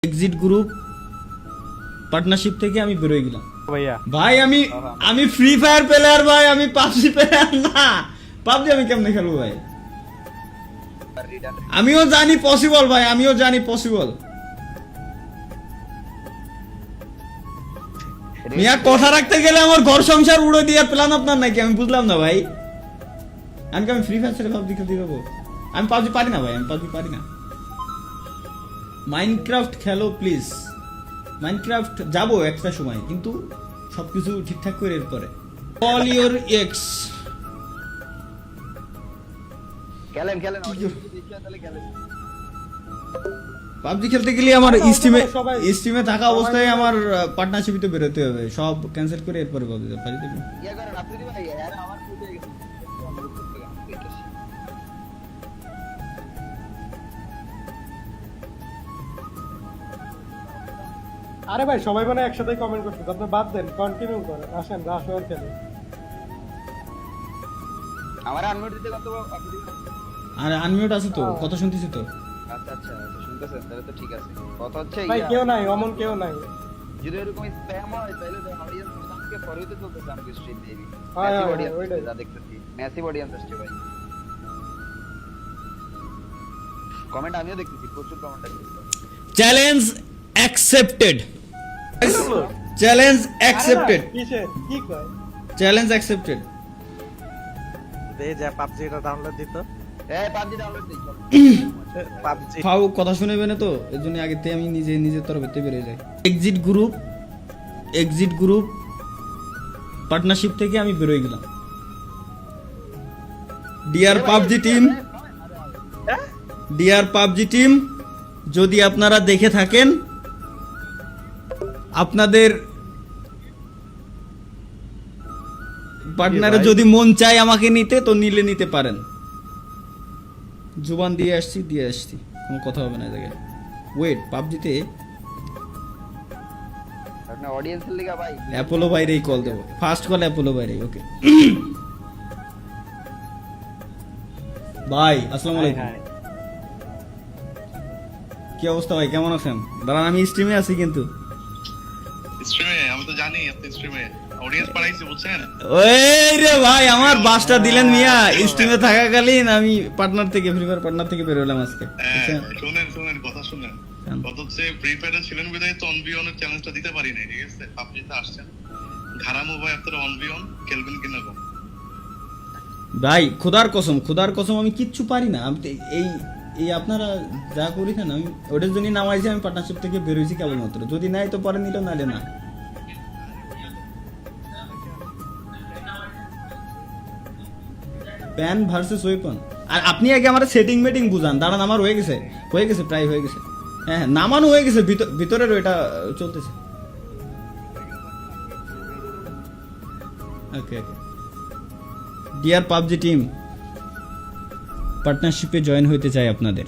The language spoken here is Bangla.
এক্সিট গ্রুপ পার্টনারশিপ থেকে আমি বের হয়ে গেলাম ভাইয়া ভাই। আমি ফ্রি ফায়ার প্লেয়ার ভাই, আমি পাবজি প্লেয়ার না। পাবজি আমি কেমনে খেলবো ভাই? আমিও জানি পসিবল ভাই, আমিও জানি পসিবল। মিয়া কথা রাখতে গেলে আমার ঘর সংসার উড়ে দিয়ে প্ল্যান আপনার নাকি? আমি বুঝলাম না ভাই। আমি ফ্রি ফায়ার ছেড়ে পাবজি খেলতে যাবো? আমি পাবজি পারি না ভাই, আমি পাবজি পারি না। মাইনক্রাফট খেলো প্লিজ। মাইনক্রাফট যাবো একটা সময়, কিন্তু সবকিছু ঠিকঠাক করে এরপরে। Call your x. খেলেন তাহলে খেলেন। পাবজি খেলতে গেলে আমার স্টিমে থাকা অবস্থায় আমার পার্টনারশিপে বেরোতে হবে, সব ক্যান্সেল করে এরপরে পাবজি পারি দেবো। ইয়া করেন আপনি দি ভাই, আরে আমার ফুল হয়ে গেছে। আরে ভাই সবাই মানে একসাথে কমেন্ট করতে, আপনি বাদ দেন, কন্টিনিউ করেন। আসেন রাশ ওয়ার খেলে। আমার আনমিউট দিতে কত আপনি দিবেন? আর আনমিউট আছে তো, কথা শুনতেছি তো। আচ্ছা শুনতেছেন, তাহলে তো ঠিক আছে। কথা হচ্ছে ভাই কেউ নাই, অমন কেউ নাই। যদি এরকম স্প্যাম হয় তাহলে অডিয়েন্স আমাকে ফরওয়ার্ডে চলতেছে, আমাকে স্ট্রিম দিয়ে দিবি। হ্যাঁ, ম্যাসিভ হ্যাঁ, অডিয়েন্স ওইটাই। যা দেখতেছি, ম্যাসিভ অডিয়েন্স আসছে ভাই। কমেন্ট আমিও দেখতেছি, প্রচুর কমেন্ট আসছে। Challenge accepted. Challenge accepted. কিসের কি কয়? Challenge accepted. দে যা পাবজিটা ডাউনলোড দিত। এই পাবজি ডাউনলোড দেই চল। পাবজি ফাও কথা শুনেবে না তো, এর জন্য আগে থেকে আমি নিজের তরফে বেরিয়ে যাই। এক্সিট গ্রুপ পার্টনারশিপ থেকে আমি বের হয়ে গেলাম। ডিয়ার পাবজি টিম, যদি আপনারা দেখে থাকেন, আপনাদের পার্টনারে যদি মন চায় আমাকে নিতে, তো নিতে পারেন। জুবান দিয়ে আসছি, কোনো কথা হবে না জায়গায়। ওয়েট, পাবজিতে আপনার অডিয়েন্সের লিগা ভাই অ্যাপোলো বাইরেই কল দেবো। ফার্স্ট কল অ্যাপোলো বাইরেই। ওকে ভাই, আসসালামু আলাইকুম। কি অবস্থা ভাই, কেমন আছেন? দাঁড়ান, আমি স্ট্রিমে আছি কিন্তু। স্ট্রিমে আমি তো জানি আপনি স্ট্রিমে অডিয়েন্স বানাইছে বুঝছেন। ওই রে ভাই, আমার বাসটা দিলেন মিয়া। স্ট্রিমে থাকাকালীন আমি ফ্রি ফায়ার পার্টনার থেকে বের হলাম আজকে। শুনেন কথা শুনেন। কত হচ্ছে ফ্রি ফায়ারে ছিলেন বিদায় তো অনবিয়নের চ্যালেঞ্জটা দিতে পারি নাই, ঠিক আছে? পাবজিতে আসছেন, ঘাড়ামো ভাই আপনারা অনবিয়ন খেলবেন কিনা গো? ভাই খোদার কসম আমি কিচ্ছু পারি না। আমি এই আপনারা যা করেছেন, আমি ওটার জন্য নামাইছি। আমি পার্টনারশিপ থেকে বের হয়েছি কেবলমাত্র। যদি নাই তো পরে নিল, নালে না। Pan versus weapon. আর আপনি আগে আমার সেটিং মেটিং বুঝান। দাঁড়ান, আমার হয়ে গেছে, প্রায় হয়ে গেছে। হ্যাঁ, নামানো হয়ে গেছে, ভিতরের ওইটা চলতেছে। ওকে ডিয়ার পাবজি টিম, পার্টনারশিপে জয়েন হতে চাই আপনাদের।